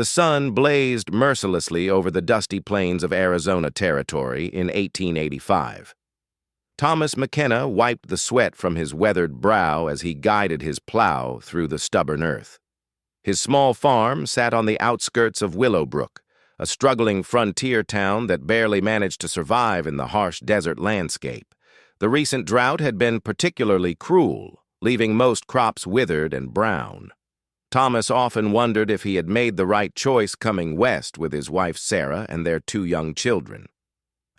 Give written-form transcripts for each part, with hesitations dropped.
The sun blazed mercilessly over the dusty plains of Arizona Territory in 1885. Thomas McKenna wiped the sweat from his weathered brow as he guided his plow through the stubborn earth. His small farm sat on the outskirts of Willowbrook, a struggling frontier town that barely managed to survive in the harsh desert landscape. The recent drought had been particularly cruel, leaving most crops withered and brown. Thomas often wondered if he had made the right choice coming west with his wife Sarah and their 2 young children.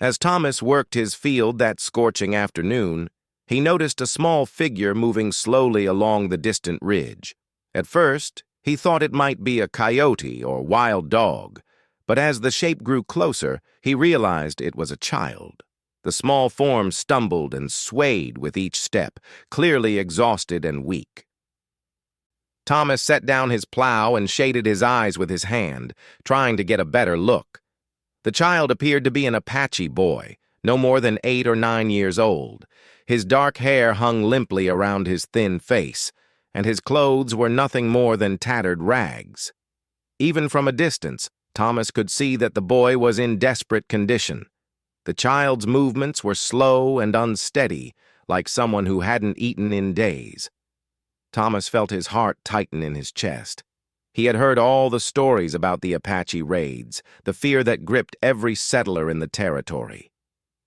As Thomas worked his field that scorching afternoon, he noticed a small figure moving slowly along the distant ridge. At first, he thought it might be a coyote or wild dog, but as the shape grew closer, he realized it was a child. The small form stumbled and swayed with each step, clearly exhausted and weak. Thomas set down his plow and shaded his eyes with his hand, trying to get a better look. The child appeared to be an Apache boy, no more than 8 or 9 years old. His dark hair hung limply around his thin face, and his clothes were nothing more than tattered rags. Even from a distance, Thomas could see that the boy was in desperate condition. The child's movements were slow and unsteady, like someone who hadn't eaten in days. Thomas felt his heart tighten in his chest. He had heard all the stories about the Apache raids, the fear that gripped every settler in the territory.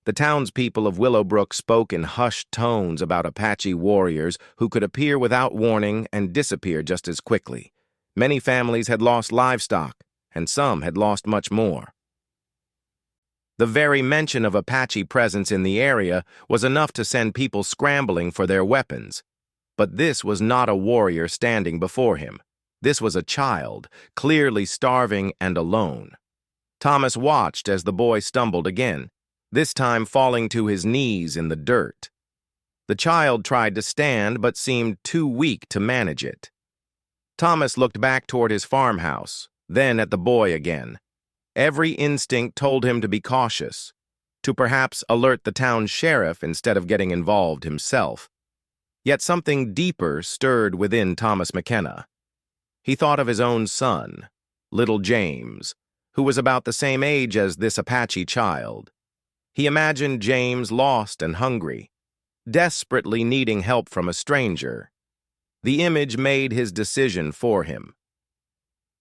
The townspeople of Willowbrook spoke in hushed tones about Apache warriors who could appear without warning and disappear just as quickly. Many families had lost livestock, and some had lost much more. The very mention of Apache presence in the area was enough to send people scrambling for their weapons. But this was not a warrior standing before him. This was a child, clearly starving and alone. Thomas watched as the boy stumbled again, this time falling to his knees in the dirt. The child tried to stand but seemed too weak to manage it. Thomas looked back toward his farmhouse, then at the boy again. Every instinct told him to be cautious, to perhaps alert the town sheriff instead of getting involved himself. Yet something deeper stirred within Thomas McKenna. He thought of his own son, little James, who was about the same age as this Apache child. He imagined James lost and hungry, desperately needing help from a stranger. The image made his decision for him.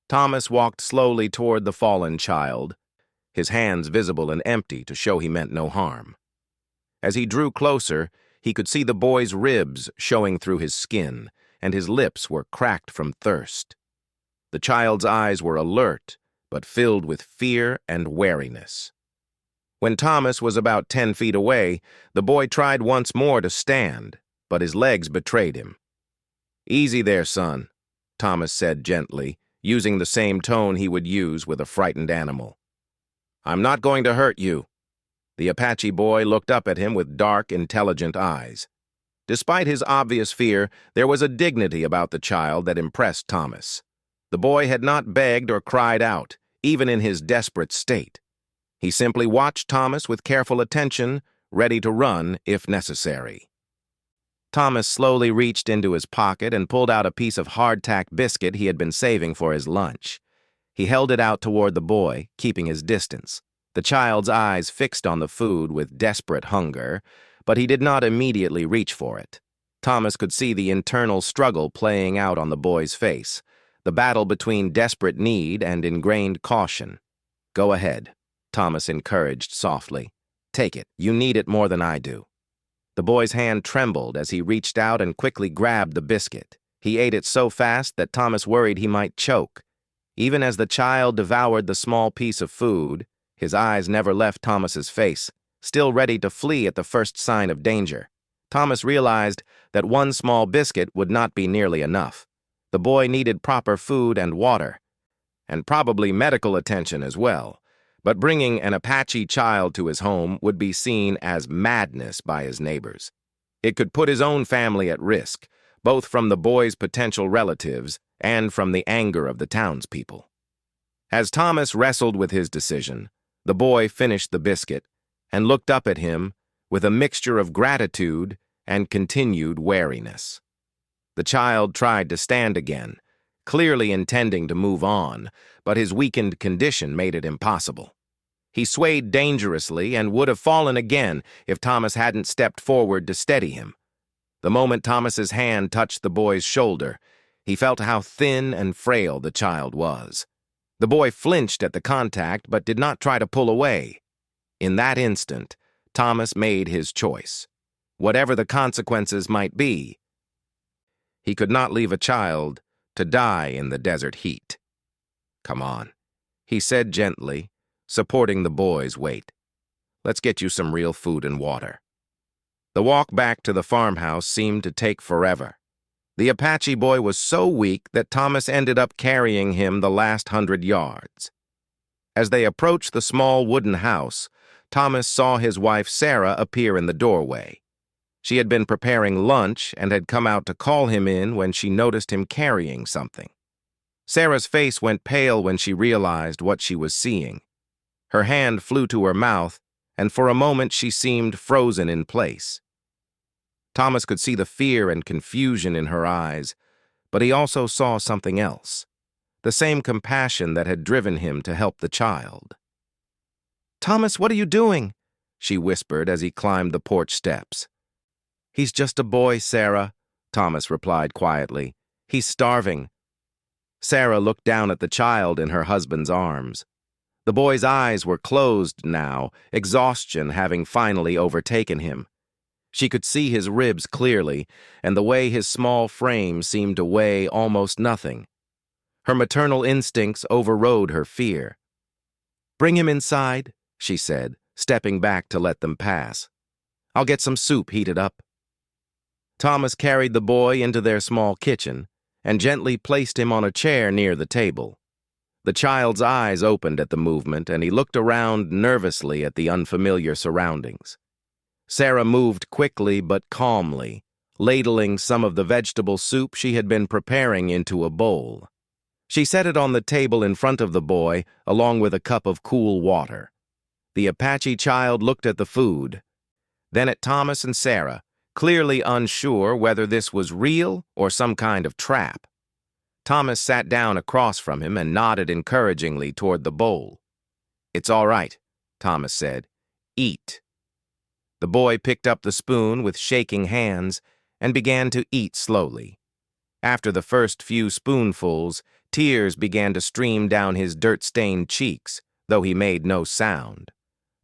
Thomas walked slowly toward the fallen child, his hands visible and empty to show he meant no harm. As he drew closer, he could see the boy's ribs showing through his skin, and his lips were cracked from thirst. The child's eyes were alert, but filled with fear and wariness. When Thomas was about 10 feet away, the boy tried once more to stand, but his legs betrayed him. "Easy there, son," Thomas said gently, using the same tone he would use with a frightened animal. "I'm not going to hurt you." The Apache boy looked up at him with dark, intelligent eyes. Despite his obvious fear, there was a dignity about the child that impressed Thomas. The boy had not begged or cried out, even in his desperate state. He simply watched Thomas with careful attention, ready to run if necessary. Thomas slowly reached into his pocket and pulled out a piece of hardtack biscuit he had been saving for his lunch. He held it out toward the boy, keeping his distance. The child's eyes fixed on the food with desperate hunger, but he did not immediately reach for it. Thomas could see the internal struggle playing out on the boy's face, the battle between desperate need and ingrained caution. "Go ahead," Thomas encouraged softly. "Take it. You need it more than I do." The boy's hand trembled as he reached out and quickly grabbed the biscuit. He ate it so fast that Thomas worried he might choke. Even as the child devoured the small piece of food, his eyes never left Thomas's face, still ready to flee at the first sign of danger. Thomas realized that one small biscuit would not be nearly enough. The boy needed proper food and water, and probably medical attention as well. But bringing an Apache child to his home would be seen as madness by his neighbors. It could put his own family at risk, both from the boy's potential relatives and from the anger of the townspeople. As Thomas wrestled with his decision, the boy finished the biscuit and looked up at him with a mixture of gratitude and continued wariness. The child tried to stand again, clearly intending to move on, but his weakened condition made it impossible. He swayed dangerously and would have fallen again if Thomas hadn't stepped forward to steady him. The moment Thomas's hand touched the boy's shoulder, he felt how thin and frail the child was. The boy flinched at the contact but did not try to pull away. In that instant, Thomas made his choice. Whatever the consequences might be, he could not leave a child to die in the desert heat. "Come on," he said gently, supporting the boy's weight. "Let's get you some real food and water." The walk back to the farmhouse seemed to take forever. The Apache boy was so weak that Thomas ended up carrying him the last 100 yards. As they approached the small wooden house, Thomas saw his wife Sarah appear in the doorway. She had been preparing lunch and had come out to call him in when she noticed him carrying something. Sarah's face went pale when she realized what she was seeing. Her hand flew to her mouth, and for a moment she seemed frozen in place. Thomas could see the fear and confusion in her eyes, but he also saw something else, the same compassion that had driven him to help the child. "Thomas, what are you doing?" she whispered as he climbed the porch steps. "He's just a boy, Sarah," Thomas replied quietly. "He's starving." Sarah looked down at the child in her husband's arms. The boy's eyes were closed now, exhaustion having finally overtaken him. She could see his ribs clearly, and the way his small frame seemed to weigh almost nothing. Her maternal instincts overrode her fear. "Bring him inside," she said, stepping back to let them pass. "I'll get some soup heated up." Thomas carried the boy into their small kitchen and gently placed him on a chair near the table. The child's eyes opened at the movement, and he looked around nervously at the unfamiliar surroundings. Sarah moved quickly but calmly, ladling some of the vegetable soup she had been preparing into a bowl. She set it on the table in front of the boy, along with a cup of cool water. The Apache child looked at the food, then at Thomas and Sarah, clearly unsure whether this was real or some kind of trap. Thomas sat down across from him and nodded encouragingly toward the bowl. "It's all right," Thomas said. "Eat." The boy picked up the spoon with shaking hands and began to eat slowly. After the first few spoonfuls, tears began to stream down his dirt-stained cheeks, though he made no sound.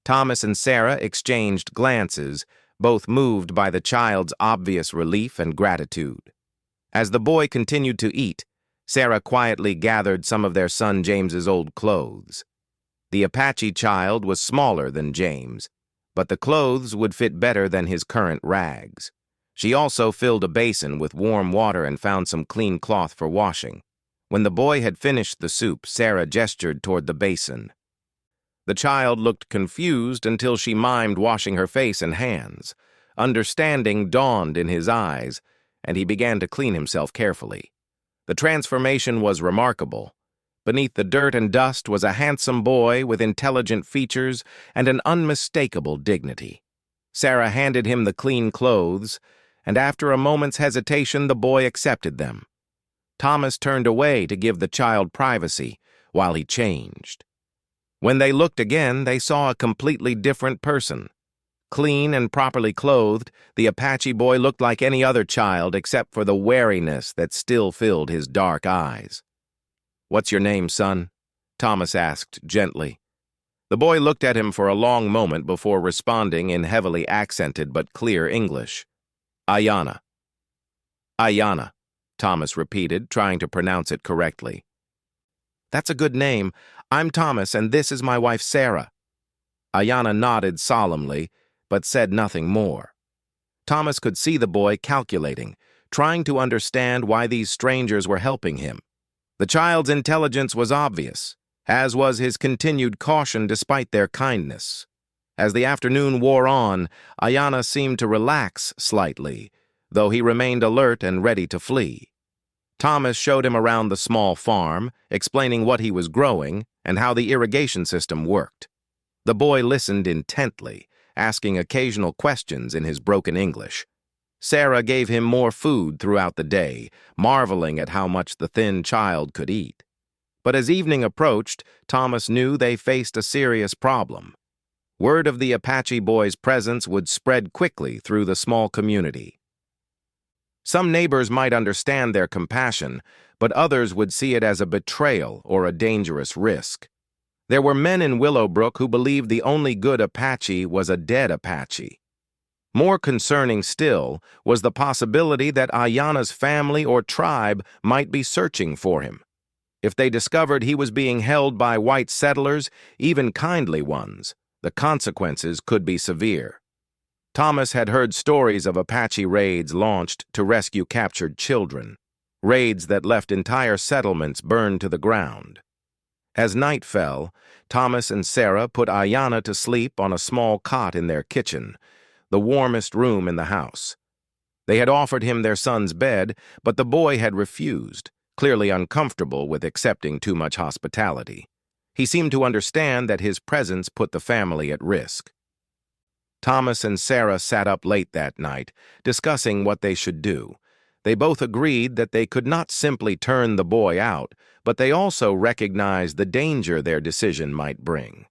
Thomas and Sarah exchanged glances, both moved by the child's obvious relief and gratitude. As the boy continued to eat, Sarah quietly gathered some of their son James's old clothes. The Apache child was smaller than James, but the clothes would fit better than his current rags. She also filled a basin with warm water and found some clean cloth for washing. When the boy had finished the soup, Sarah gestured toward the basin. The child looked confused until she mimed washing her face and hands. Understanding dawned in his eyes, and he began to clean himself carefully. The transformation was remarkable. Beneath the dirt and dust was a handsome boy with intelligent features and an unmistakable dignity. Sarah handed him the clean clothes, and after a moment's hesitation, the boy accepted them. Thomas turned away to give the child privacy while he changed. When they looked again, they saw a completely different person. Clean and properly clothed, the Apache boy looked like any other child except for the wariness that still filled his dark eyes. "What's your name, son?" Thomas asked gently. The boy looked at him for a long moment before responding in heavily accented but clear English. "Ayana." "Ayana," Thomas repeated, trying to pronounce it correctly. "That's a good name. I'm Thomas, and this is my wife, Sarah." Ayana nodded solemnly, but said nothing more. Thomas could see the boy calculating, trying to understand why these strangers were helping him. The child's intelligence was obvious, as was his continued caution despite their kindness. As the afternoon wore on, Ayana seemed to relax slightly, though he remained alert and ready to flee. Thomas showed him around the small farm, explaining what he was growing and how the irrigation system worked. The boy listened intently, asking occasional questions in his broken English. Sarah gave him more food throughout the day, marveling at how much the thin child could eat. But as evening approached, Thomas knew they faced a serious problem. Word of the Apache boy's presence would spread quickly through the small community. Some neighbors might understand their compassion, but others would see it as a betrayal or a dangerous risk. There were men in Willowbrook who believed the only good Apache was a dead Apache. More concerning still was the possibility that Ayanna's family or tribe might be searching for him. If they discovered he was being held by white settlers, even kindly ones, the consequences could be severe. Thomas had heard stories of Apache raids launched to rescue captured children, raids that left entire settlements burned to the ground. As night fell, Thomas and Sarah put Ayanna to sleep on a small cot in their kitchen, the warmest room in the house. They had offered him their son's bed, but the boy had refused, clearly uncomfortable with accepting too much hospitality. He seemed to understand that his presence put the family at risk. Thomas and Sarah sat up late that night, discussing what they should do. They both agreed that they could not simply turn the boy out, but they also recognized the danger their decision might bring.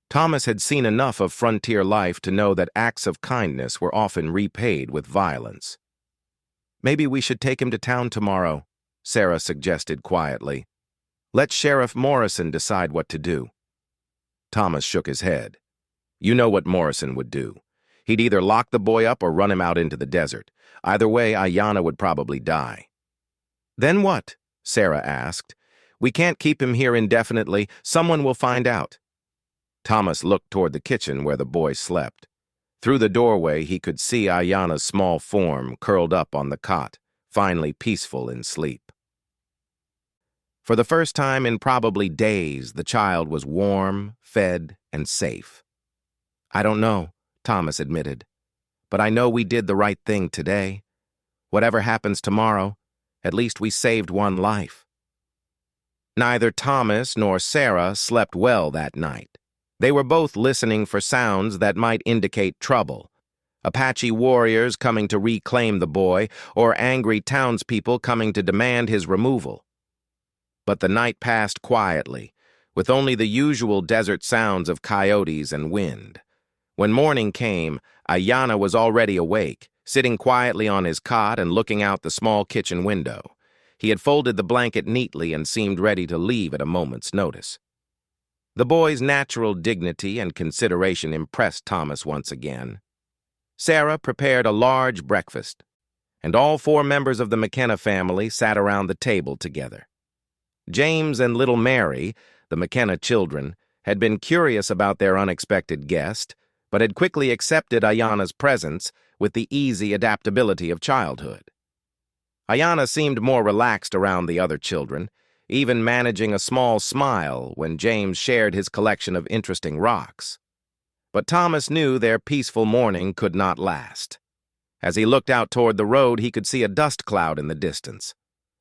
Thomas had seen enough of frontier life to know that acts of kindness were often repaid with violence. "Maybe we should take him to town tomorrow," Sarah suggested quietly. "Let Sheriff Morrison decide what to do." Thomas shook his head. "You know what Morrison would do. He'd either lock the boy up or run him out into the desert. Either way, Ayanna would probably die." "Then what?" Sarah asked. "We can't keep him here indefinitely. Someone will find out." Thomas looked toward the kitchen where the boy slept. Through the doorway, he could see Ayanna's small form curled up on the cot, finally peaceful in sleep. For the first time in probably days, the child was warm, fed, and safe. "I don't know," Thomas admitted, "but I know we did the right thing today. Whatever happens tomorrow, at least we saved one life." Neither Thomas nor Sarah slept well that night. They were both listening for sounds that might indicate trouble. Apache warriors coming to reclaim the boy, or angry townspeople coming to demand his removal. But the night passed quietly, with only the usual desert sounds of coyotes and wind. When morning came, Ayanna was already awake, sitting quietly on his cot and looking out the small kitchen window. He had folded the blanket neatly and seemed ready to leave at a moment's notice. The boy's natural dignity and consideration impressed Thomas once again. Sarah prepared a large breakfast, and all 4 members of the McKenna family sat around the table together. James and little Mary, the McKenna children, had been curious about their unexpected guest, but had quickly accepted Ayanna's presence with the easy adaptability of childhood. Ayanna seemed more relaxed around the other children, even managing a small smile when James shared his collection of interesting rocks. But Thomas knew their peaceful morning could not last. As he looked out toward the road, he could see a dust cloud in the distance,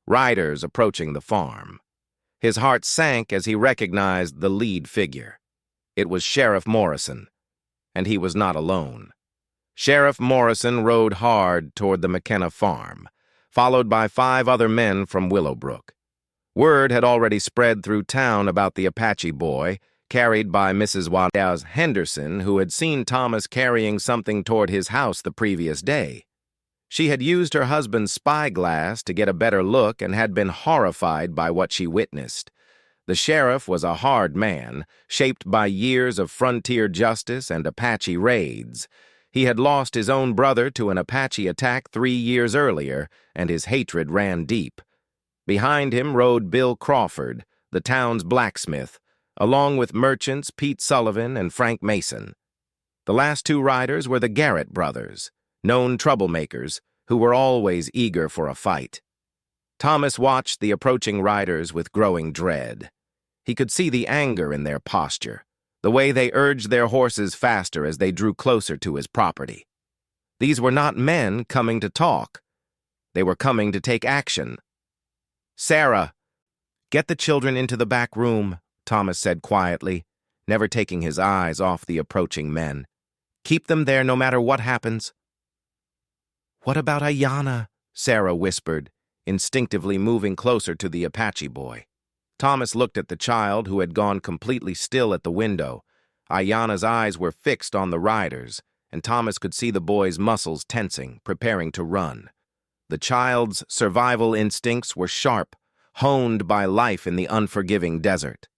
riders approaching the farm. His heart sank as he recognized the lead figure. It was Sheriff Morrison, and he was not alone. Sheriff Morrison rode hard toward the McKenna farm, followed by 5 other men from Willowbrook. Word had already spread through town about the Apache boy, carried by Mrs. Waddell Henderson, who had seen Thomas carrying something toward his house the previous day. She had used her husband's spyglass to get a better look and had been horrified by what she witnessed. The sheriff was a hard man, shaped by years of frontier justice and Apache raids. He had lost his own brother to an Apache attack 3 years earlier, and his hatred ran deep. Behind him rode Bill Crawford, the town's blacksmith, along with merchants Pete Sullivan and Frank Mason. The last 2 riders were the Garrett brothers, known troublemakers, who were always eager for a fight. Thomas watched the approaching riders with growing dread. He could see the anger in their posture, the way they urged their horses faster as they drew closer to his property. These were not men coming to talk. They were coming to take action. "Sarah, get the children into the back room," Thomas said quietly, never taking his eyes off the approaching men. "Keep them there no matter what happens." "What about Ayanna?" Sarah whispered, instinctively moving closer to the Apache boy. Thomas looked at the child, who had gone completely still at the window. Ayanna's eyes were fixed on the riders, and Thomas could see the boy's muscles tensing, preparing to run. The child's survival instincts were sharp, honed by life in the unforgiving desert.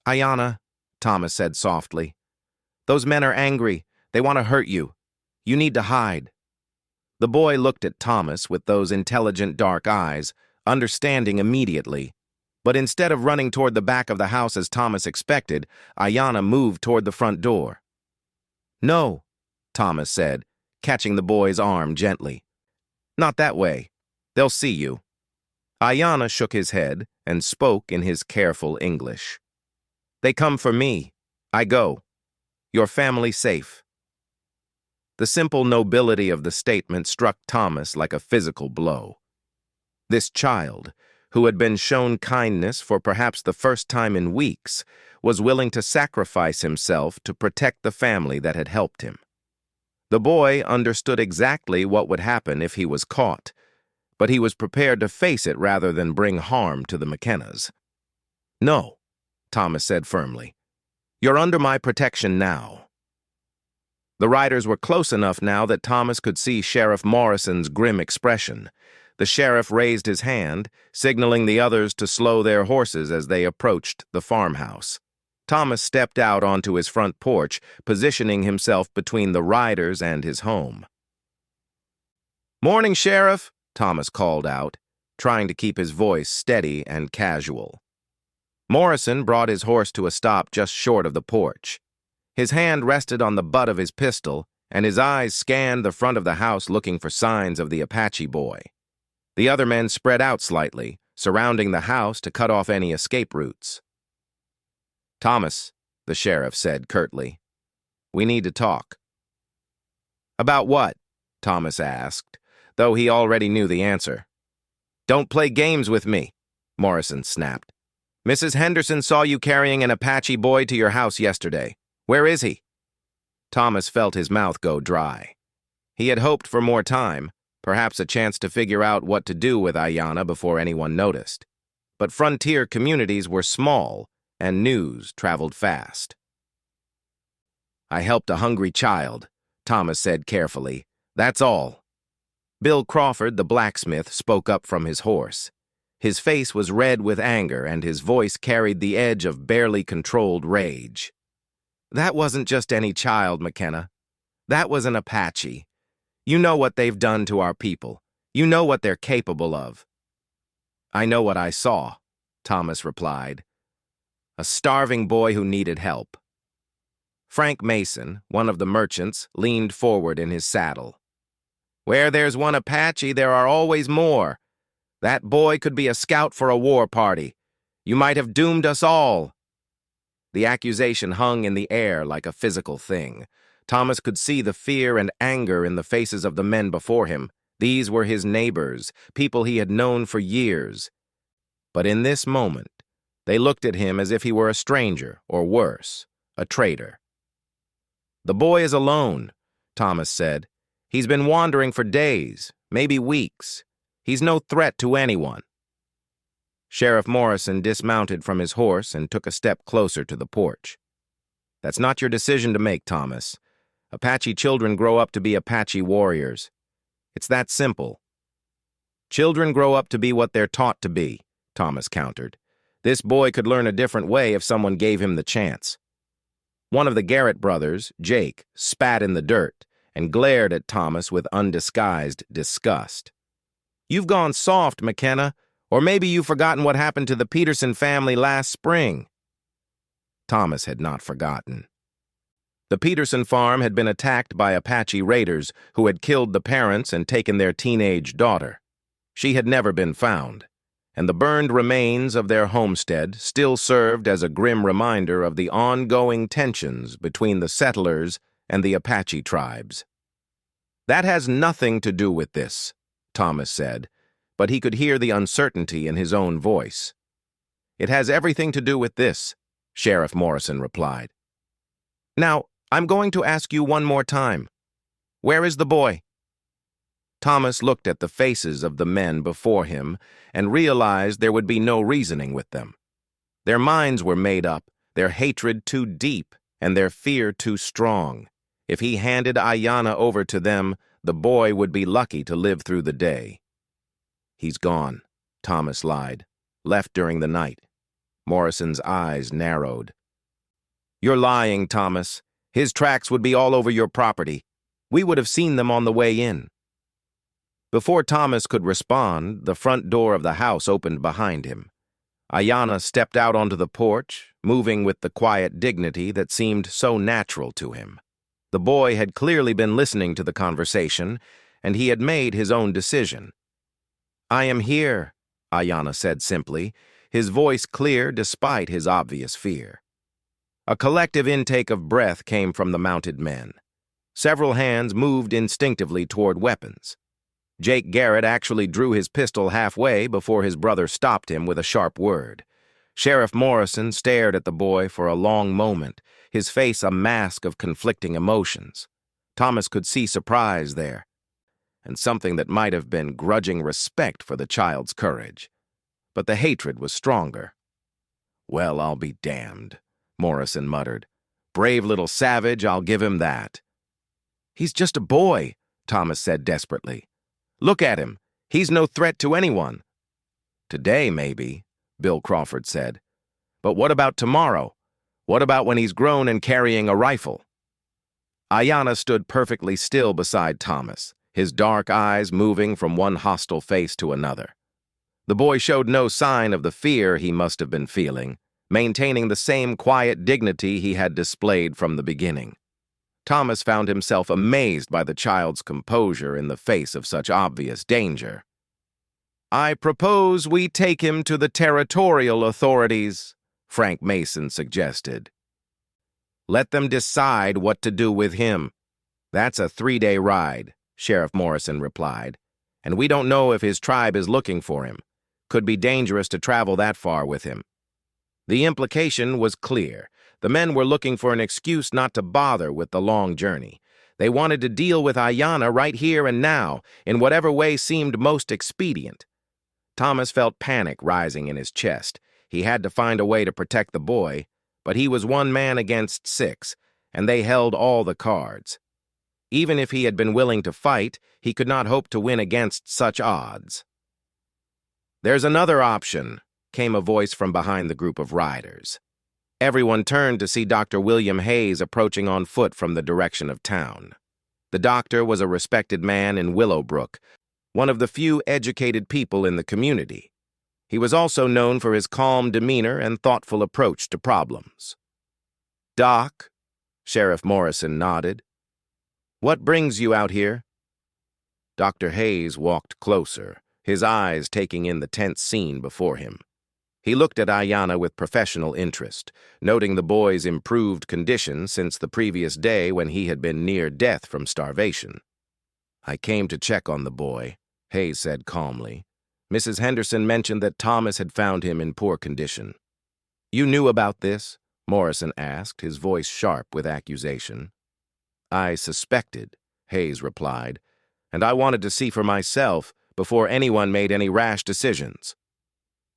"Ayanna," Thomas said softly, "those men are angry. They want to hurt you. You need to hide." The boy looked at Thomas with those intelligent dark eyes, understanding immediately. But instead of running toward the back of the house as Thomas expected, Ayanna moved toward the front door. "No," Thomas said, catching the boy's arm gently. "Not that way. They'll see you." Ayanna shook his head and spoke in his careful English. "They come for me. I go. Your family safe." The simple nobility of the statement struck Thomas like a physical blow. This child, who had been shown kindness for perhaps the first time in weeks, was willing to sacrifice himself to protect the family that had helped him. The boy understood exactly what would happen if he was caught, but he was prepared to face it rather than bring harm to the McKennas. "No," Thomas said firmly. "You're under my protection now." The riders were close enough now that Thomas could see Sheriff Morrison's grim expression. The sheriff raised his hand, signaling the others to slow their horses as they approached the farmhouse. Thomas stepped out onto his front porch, positioning himself between the riders and his home. "Morning, Sheriff," Thomas called out, trying to keep his voice steady and casual. Morrison brought his horse to a stop just short of the porch. His hand rested on the butt of his pistol, and his eyes scanned the front of the house looking for signs of the Apache boy. The other men spread out slightly, surrounding the house to cut off any escape routes. "Thomas," the sheriff said curtly, "we need to talk." "About what?" Thomas asked, though he already knew the answer. "Don't play games with me," Morrison snapped. "Mrs. Henderson saw you carrying an Apache boy to your house yesterday. Where is he?" Thomas felt his mouth go dry. He had hoped for more time, perhaps a chance to figure out what to do with Ayanna before anyone noticed. But frontier communities were small, and news traveled fast. "I helped a hungry child," Thomas said carefully. "That's all." Bill Crawford, the blacksmith, spoke up from his horse. His face was red with anger, and his voice carried the edge of barely controlled rage. "That wasn't just any child, McKenna. That was an Apache. You know what they've done to our people. You know what they're capable of." "I know what I saw," Thomas replied. "A starving boy who needed help." Frank Mason, one of the merchants, leaned forward in his saddle. "Where there's one Apache, there are always more. That boy could be a scout for a war party. You might have doomed us all." The accusation hung in the air like a physical thing. Thomas could see the fear and anger in the faces of the men before him. These were his neighbors, people he had known for years. But in this moment, they looked at him as if he were a stranger, or worse, a traitor. "The boy is alone," Thomas said. "He's been wandering for days, maybe weeks. He's no threat to anyone." Sheriff Morrison dismounted from his horse and took a step closer to the porch. "That's not your decision to make, Thomas. Apache children grow up to be Apache warriors. It's that simple." "Children grow up to be what they're taught to be," Thomas countered. "This boy could learn a different way if someone gave him the chance." One of the Garrett brothers, Jake, spat in the dirt and glared at Thomas with undisguised disgust. "You've gone soft, McKenna. Or maybe you've forgotten what happened to the Peterson family last spring." Thomas had not forgotten. The Peterson farm had been attacked by Apache raiders who had killed the parents and taken their teenage daughter. She had never been found, and the burned remains of their homestead still served as a grim reminder of the ongoing tensions between the settlers and the Apache tribes. "That has nothing to do with this," Thomas said, but he could hear the uncertainty in his own voice. "It has everything to do with this," Sheriff Morrison replied. "Now, I'm going to ask you one more time. Where is the boy?" Thomas looked at the faces of the men before him and realized there would be no reasoning with them. Their minds were made up, their hatred too deep, and their fear too strong. If he handed Ayanna over to them, the boy would be lucky to live through the day. "He's gone," Thomas lied. "Left during the night." Morrison's eyes narrowed. "You're lying, Thomas. His tracks would be all over your property. We would have seen them on the way in." Before Thomas could respond, the front door of the house opened behind him. Ayanna stepped out onto the porch, moving with the quiet dignity that seemed so natural to him. The boy had clearly been listening to the conversation, and he had made his own decision. "I am here," Ayanna said simply, his voice clear despite his obvious fear. A collective intake of breath came from the mounted men. Several hands moved instinctively toward weapons. Jake Garrett actually drew his pistol halfway before his brother stopped him with a sharp word. Sheriff Morrison stared at the boy for a long moment, his face a mask of conflicting emotions. Thomas could see surprise there, and something that might have been grudging respect for the child's courage. But the hatred was stronger. "Well, I'll be damned," Morrison muttered. "Brave little savage, I'll give him that." "He's just a boy," Thomas said desperately. "Look at him. He's no threat to anyone." "Today, maybe," Bill Crawford said. "But what about tomorrow? What about when he's grown and carrying a rifle?" Ayanna stood perfectly still beside Thomas, his dark eyes moving from one hostile face to another. The boy showed no sign of the fear he must have been feeling, maintaining the same quiet dignity he had displayed from the beginning. Thomas found himself amazed by the child's composure in the face of such obvious danger. "I propose we take him to the territorial authorities," Frank Mason suggested. "Let them decide what to do with him. That's a 3-day ride," Sheriff Morrison replied, "and we don't know if his tribe is looking for him. Could be dangerous to travel that far with him." The implication was clear. The men were looking for an excuse not to bother with the long journey. They wanted to deal with Ayanna right here and now, in whatever way seemed most expedient. Thomas felt panic rising in his chest. He had to find a way to protect the boy, but he was one man against 6, and they held all the cards. Even if he had been willing to fight, he could not hope to win against such odds. "There's another option," came a voice from behind the group of riders. Everyone turned to see Dr. William Hayes approaching on foot from the direction of town. The doctor was a respected man in Willowbrook, one of the few educated people in the community. He was also known for his calm demeanor and thoughtful approach to problems. "Doc," Sheriff Morrison nodded. "What brings you out here?" Dr. Hayes walked closer, his eyes taking in the tense scene before him. He looked at Ayanna with professional interest, noting the boy's improved condition since the previous day when he had been near death from starvation. "I came to check on the boy," Hayes said calmly. "Mrs. Henderson mentioned that Thomas had found him in poor condition." "You knew about this?" Morrison asked, his voice sharp with accusation. "I suspected," Hayes replied, "and I wanted to see for myself before anyone made any rash decisions."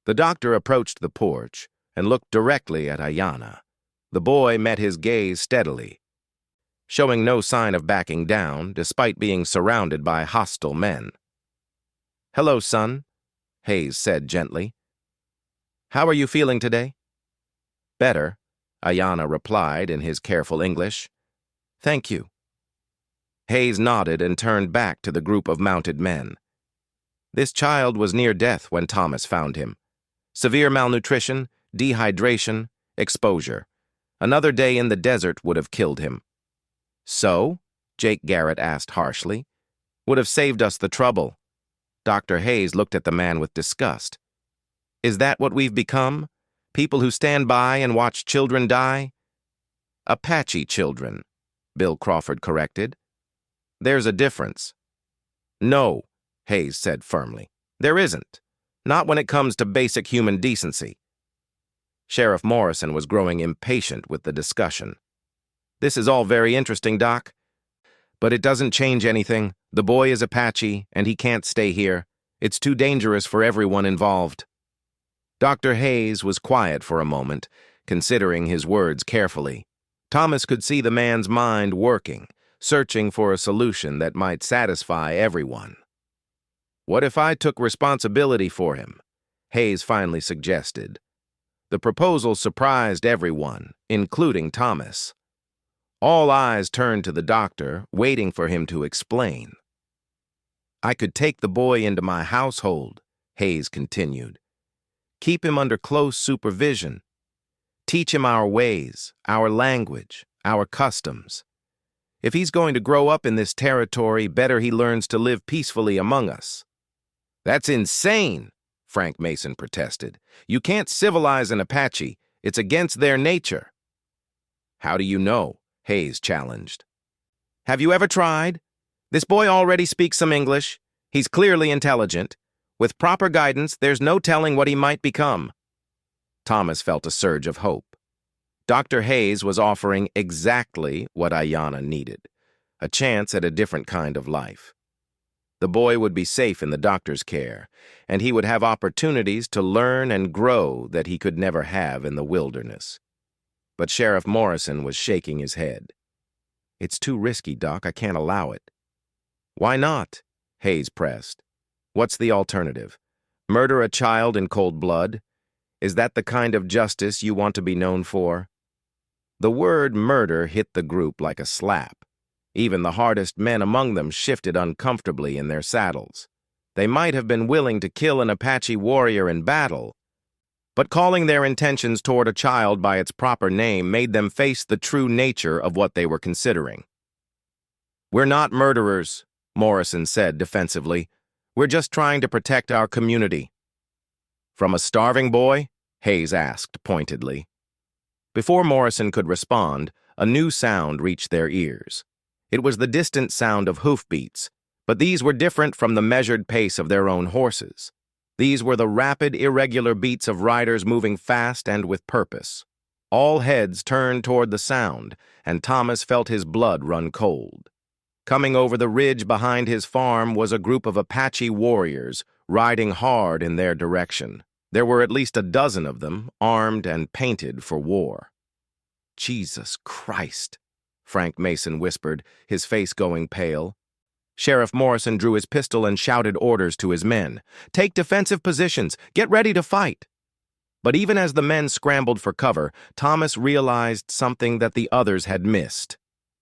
The doctor approached the porch and looked directly at Ayanna. The boy met his gaze steadily, showing no sign of backing down despite being surrounded by hostile men. "Hello, son," Hayes said gently. "How are you feeling today?" "Better," Ayanna replied in his careful English. "Thank you." Hayes nodded and turned back to the group of mounted men. This child was near death when Thomas found him. Severe malnutrition, dehydration, exposure. Another day in the desert would have killed him. "So?" Jake Garrett asked harshly. "Would have saved us the trouble." Dr. Hayes looked at the man with disgust. "Is that what we've become? People who stand by and watch children die?" "Apache children," Bill Crawford corrected. "There's a difference." "No," Hayes said firmly. "There isn't. Not when it comes to basic human decency." Sheriff Morrison was growing impatient with the discussion. "This is all very interesting, Doc, But it doesn't change anything. The boy is Apache, and he can't stay here. It's too dangerous for everyone involved. Dr. Hayes was quiet for a moment, considering his words carefully. Thomas could see the man's mind working, searching for a solution that might satisfy everyone. What if I took responsibility for him? Hayes finally suggested. The proposal surprised everyone, including Thomas. All eyes turned to the doctor, waiting for him to explain. I could take the boy into my household, Hayes continued. Keep him under close supervision. Teach him our ways, our language, our customs. If he's going to grow up in this territory, better he learns to live peacefully among us. That's insane, Frank Mason protested. You can't civilize an Apache. It's against their nature. How do you know? Hayes challenged. Have you ever tried? This boy already speaks some English. He's clearly intelligent. With proper guidance, there's no telling what he might become. Thomas felt a surge of hope. Dr. Hayes was offering exactly what Ayanna needed, a chance at a different kind of life. The boy would be safe in the doctor's care, and he would have opportunities to learn and grow that he could never have in the wilderness. But Sheriff Morrison was shaking his head. It's too risky, Doc. I can't allow it. Why not? Hayes pressed. What's the alternative? Murder a child in cold blood? Is that the kind of justice you want to be known for? The word murder hit the group like a slap. Even the hardest men among them shifted uncomfortably in their saddles. They might have been willing to kill an Apache warrior in battle, but calling their intentions toward a child by its proper name made them face the true nature of what they were considering. We're not murderers, Morrison said defensively. We're just trying to protect our community. From a starving boy? Hayes asked pointedly. Before Morrison could respond, a new sound reached their ears. It was the distant sound of hoofbeats, but these were different from the measured pace of their own horses. These were the rapid, irregular beats of riders moving fast and with purpose. All heads turned toward the sound, and Thomas felt his blood run cold. Coming over the ridge behind his farm was a group of Apache warriors, riding hard in their direction. There were at least a dozen of them, armed and painted for war. Jesus Christ, Frank Mason whispered, his face going pale. Sheriff Morrison drew his pistol and shouted orders to his men. Take defensive positions. Get ready to fight. But even as the men scrambled for cover, Thomas realized something that the others had missed.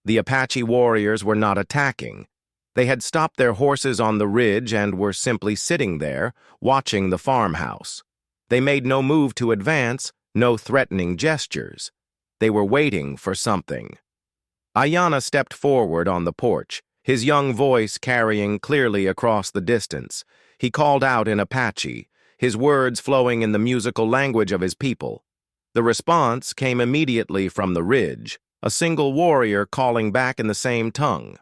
The Apache warriors were not attacking. They had stopped their horses on the ridge and were simply sitting there, watching the farmhouse. They made no move to advance, no threatening gestures. They were waiting for something. Ayanna stepped forward on the porch, his young voice carrying clearly across the distance. He called out in Apache, his words flowing in the musical language of his people. The response came immediately from the ridge, a single warrior calling back in the same tongue.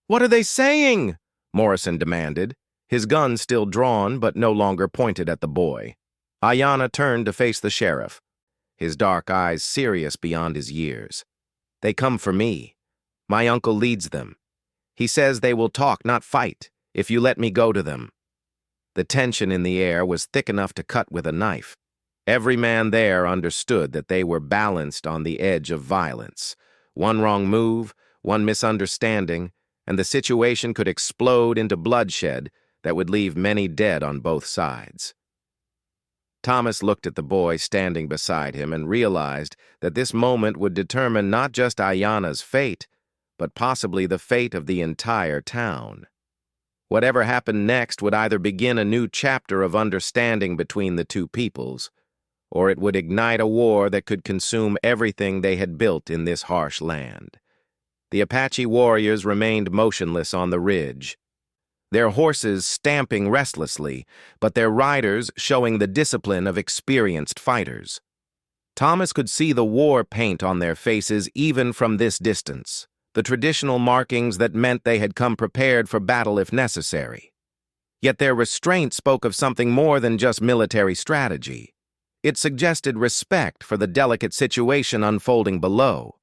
What are they saying? Morrison demanded, his gun still drawn but no longer pointed at the boy. Ayanna turned to face the sheriff, his dark eyes serious beyond his years. They come for me. My uncle leads them. He says they will talk, not fight, if you let me go to them. The tension in the air was thick enough to cut with a knife. Every man there understood that they were balanced on the edge of violence. One wrong move, one misunderstanding, and the situation could explode into bloodshed that would leave many dead on both sides. Thomas looked at the boy standing beside him and realized that this moment would determine not just Ayanna's fate, but possibly the fate of the entire town. Whatever happened next would either begin a new chapter of understanding between the two peoples, or it would ignite a war that could consume everything they had built in this harsh land. The Apache warriors remained motionless on the ridge, their horses stamping restlessly, but their riders showing the discipline of experienced fighters. Thomas could see the war paint on their faces even from this distance, the traditional markings that meant they had come prepared for battle if necessary. Yet their restraint spoke of something more than just military strategy. It suggested respect for the delicate situation unfolding below.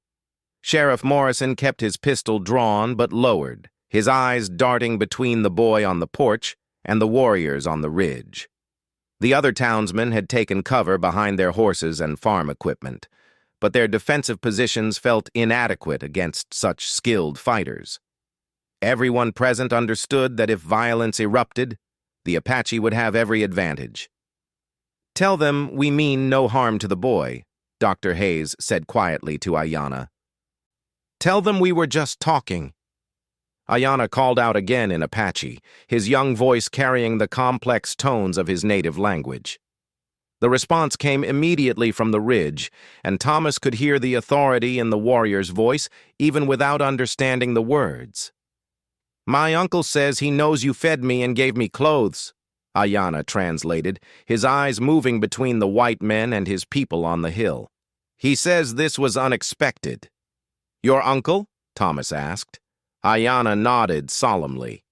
Sheriff Morrison kept his pistol drawn but lowered, his eyes darting between the boy on the porch and the warriors on the ridge. The other townsmen had taken cover behind their horses and farm equipment, but their defensive positions felt inadequate against such skilled fighters. Everyone present understood that if violence erupted, the Apache would have every advantage. "Tell them we mean no harm to the boy," Dr. Hayes said quietly to Ayanna. "Tell them we were just talking." Ayanna called out again in Apache, his young voice carrying the complex tones of his native language. The response came immediately from the ridge, and Thomas could hear the authority in the warrior's voice even without understanding the words. "My uncle says he knows you fed me and gave me clothes," Ayanna translated, his eyes moving between the white men and his people on the hill. "He says this was unexpected." "Your uncle?" Thomas asked. Ayanna nodded solemnly.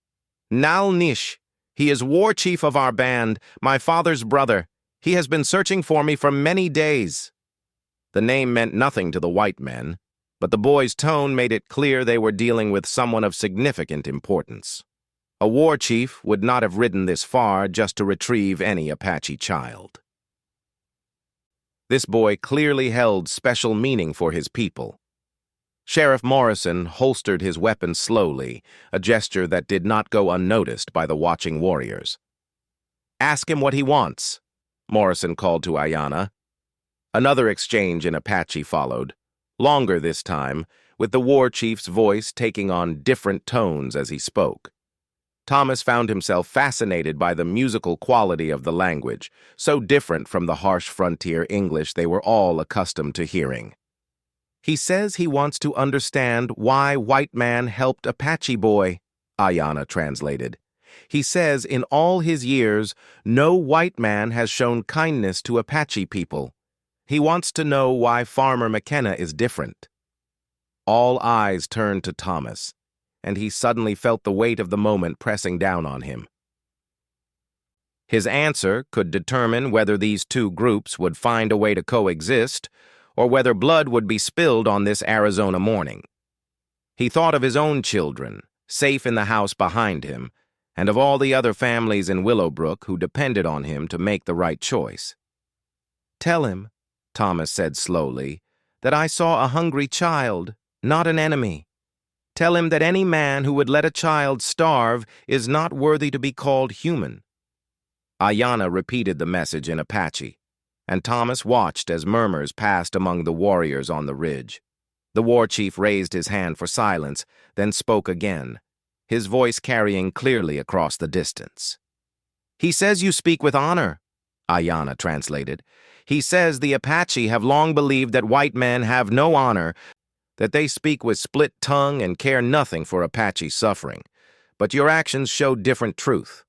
"Nal Nish. He is war chief of our band, my father's brother. He has been searching for me for many days." The name meant nothing to the white men, but the boy's tone made it clear they were dealing with someone of significant importance. A war chief would not have ridden this far just to retrieve any Apache child. This boy clearly held special meaning for his people. Sheriff Morrison holstered his weapon slowly, a gesture that did not go unnoticed by the watching warriors. "Ask him what he wants," Morrison called to Ayanna. Another exchange in Apache followed, longer this time, with the war chief's voice taking on different tones as he spoke. Thomas found himself fascinated by the musical quality of the language, so different from the harsh frontier English they were all accustomed to hearing. "He says he wants to understand why white man helped Apache boy," Ayanna translated. "He says in all his years, no white man has shown kindness to Apache people. He wants to know why Farmer McKenna is different." All eyes turned to Thomas, and he suddenly felt the weight of the moment pressing down on him. His answer could determine whether these two groups would find a way to coexist, or whether blood would be spilled on this Arizona morning. He thought of his own children, safe in the house behind him, and of all the other families in Willowbrook who depended on him to make the right choice. "Tell him," Thomas said slowly, "that I saw a hungry child, not an enemy. Tell him that any man who would let a child starve is not worthy to be called human." Ayanna repeated the message in Apache, and Thomas watched as murmurs passed among the warriors on the ridge. The war chief raised his hand for silence, then spoke again, his voice carrying clearly across the distance. "He says you speak with honor," Ayanna translated. "He says the Apache have long believed that white men have no honor, that they speak with split tongue and care nothing for Apache suffering. But your actions show different truth."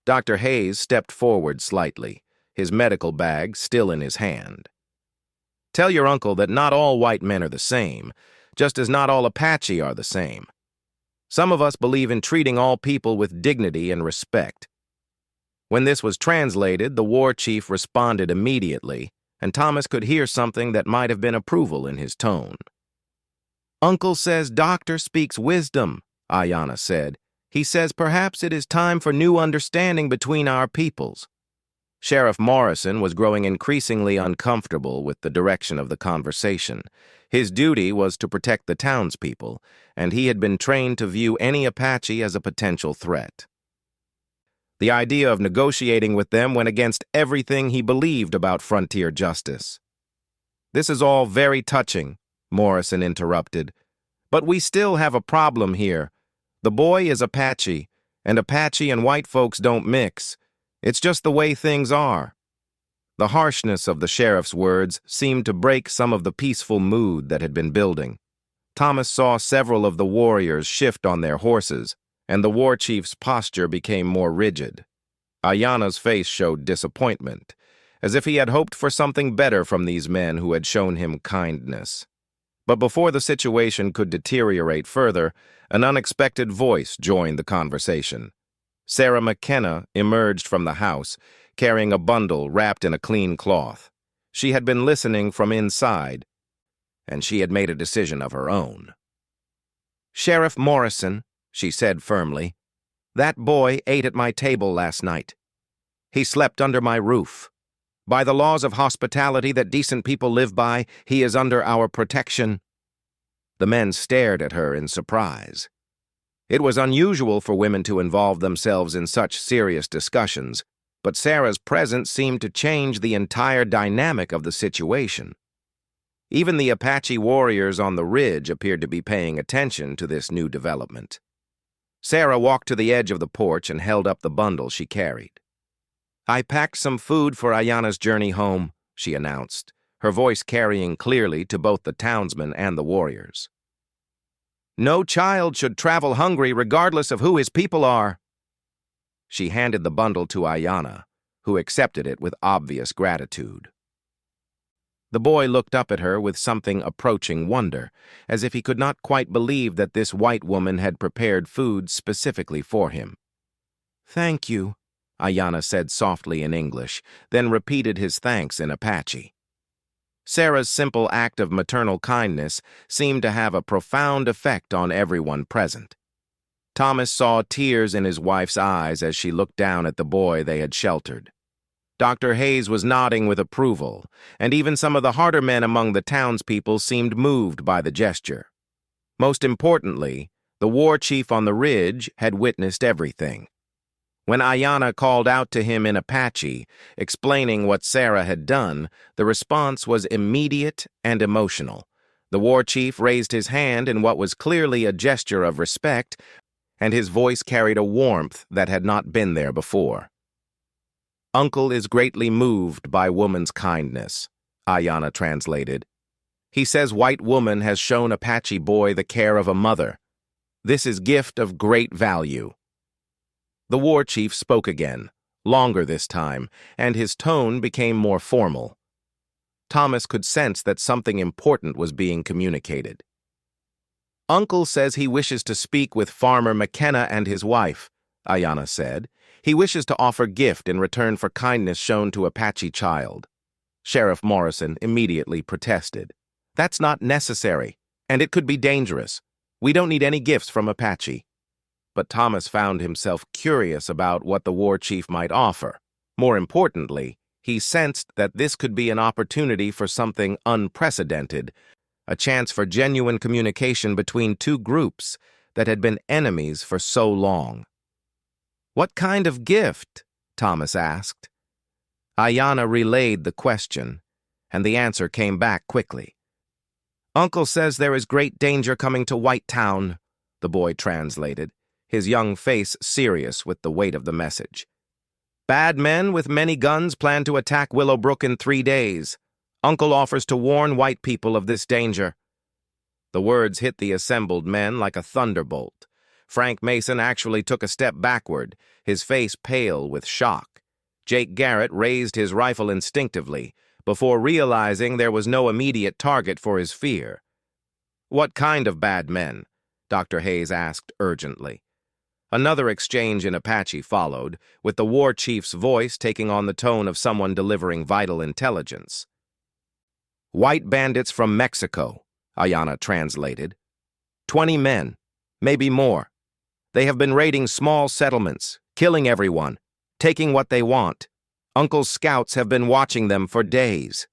Dr. Hayes stepped forward slightly, his medical bag still in his hand. "Tell your uncle that not all white men are the same, just as not all Apache are the same. Some of us believe in treating all people with dignity and respect." When this was translated, the war chief responded immediately, and Thomas could hear something that might have been approval in his tone. "Uncle says doctor speaks wisdom," Ayanna said. "He says perhaps it is time for new understanding between our peoples." Sheriff Morrison was growing increasingly uncomfortable with the direction of the conversation. His duty was to protect the townspeople, and he had been trained to view any Apache as a potential threat. The idea of negotiating with them went against everything he believed about frontier justice. "This is all very touching," Morrison interrupted, "but we still have a problem here. The boy is Apache, and Apache and white folks don't mix. It's just the way things are." The harshness of the sheriff's words seemed to break some of the peaceful mood that had been building. Thomas saw several of the warriors shift on their horses, and the war chief's posture became more rigid. Ayanna's face showed disappointment, as if he had hoped for something better from these men who had shown him kindness. But before the situation could deteriorate further, an unexpected voice joined the conversation. Sarah McKenna emerged from the house, carrying a bundle wrapped in a clean cloth. She had been listening from inside. and she had made a decision of her own. "Sheriff Morrison," she said firmly, "that boy ate at my table last night. He slept under my roof. By the laws of hospitality that decent people live by, he is under our protection." The men stared at her in surprise. It was unusual for women to involve themselves in such serious discussions, but Sarah's presence seemed to change the entire dynamic of the situation. Even the Apache warriors on the ridge appeared to be paying attention to this new development. Sarah walked to the edge of the porch and held up the bundle she carried. "I packed some food for Ayana's journey home," she announced, her voice carrying clearly to both the townsmen and the warriors. "No child should travel hungry regardless of who his people are." She handed the bundle to Ayana, who accepted it with obvious gratitude. The boy looked up at her with something approaching wonder, as if he could not quite believe that this white woman had prepared food specifically for him. "Thank you," Ayana said softly in English, then repeated his thanks in Apache. Sarah's simple act of maternal kindness seemed to have a profound effect on everyone present. Thomas saw tears in his wife's eyes as she looked down at the boy they had sheltered. Dr. Hayes was nodding with approval, and even some of the harder men among the townspeople seemed moved by the gesture. Most importantly, the war chief on the ridge had witnessed everything. When Ayana called out to him in Apache, explaining what Sarah had done, the response was immediate and emotional. The war chief raised his hand in what was clearly a gesture of respect, and his voice carried a warmth that had not been there before. "Uncle is greatly moved by woman's kindness," Ayana translated. "He says white woman has shown Apache boy the care of a mother. This is gift of great value." The war chief spoke again, longer this time, and his tone became more formal. Thomas could sense that something important was being communicated. "Uncle says he wishes to speak with Farmer McKenna and his wife," Ayana said. "He wishes to offer gift in return for kindness shown to Apache child." Sheriff Morrison immediately protested. "That's not necessary, and it could be dangerous. We don't need any gifts from Apache." But Thomas found himself curious about what the war chief might offer. More importantly, he sensed that this could be an opportunity for something unprecedented, a chance for genuine communication between two groups that had been enemies for so long. "What kind of gift?" Thomas asked. Ayana relayed the question, and the answer came back quickly. "Uncle says there is great danger coming to White Town," the boy translated, his young face serious with the weight of the message. "Bad men with many guns plan to attack Willowbrook in 3 days. Uncle offers to warn white people of this danger." The words hit the assembled men like a thunderbolt. Frank Mason actually took a step backward, his face pale with shock. Jake Garrett raised his rifle instinctively, before realizing there was no immediate target for his fear. "What kind of bad men?" Dr. Hayes asked urgently. Another exchange in Apache followed, with the war chief's voice taking on the tone of someone delivering vital intelligence. "White bandits from Mexico," Ayana translated. 20 men, maybe more. They have been raiding small settlements, killing everyone, taking what they want. Uncle's scouts have been watching them for days.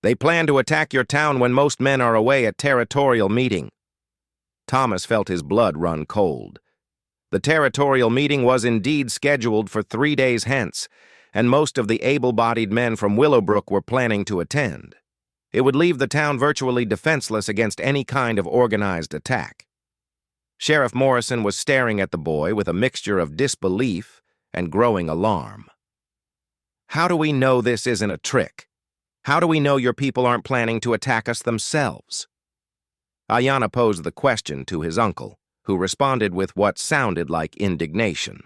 They plan to attack your town when most men are away at territorial meeting." Thomas felt his blood run cold. The territorial meeting was indeed scheduled for 3 days hence, and most of the able-bodied men from Willowbrook were planning to attend. It would leave the town virtually defenseless against any kind of organized attack. Sheriff Morrison was staring at the boy with a mixture of disbelief and growing alarm. "How do we know this isn't a trick? How do we know your people aren't planning to attack us themselves?" Ayana posed the question to his uncle, who responded with what sounded like indignation.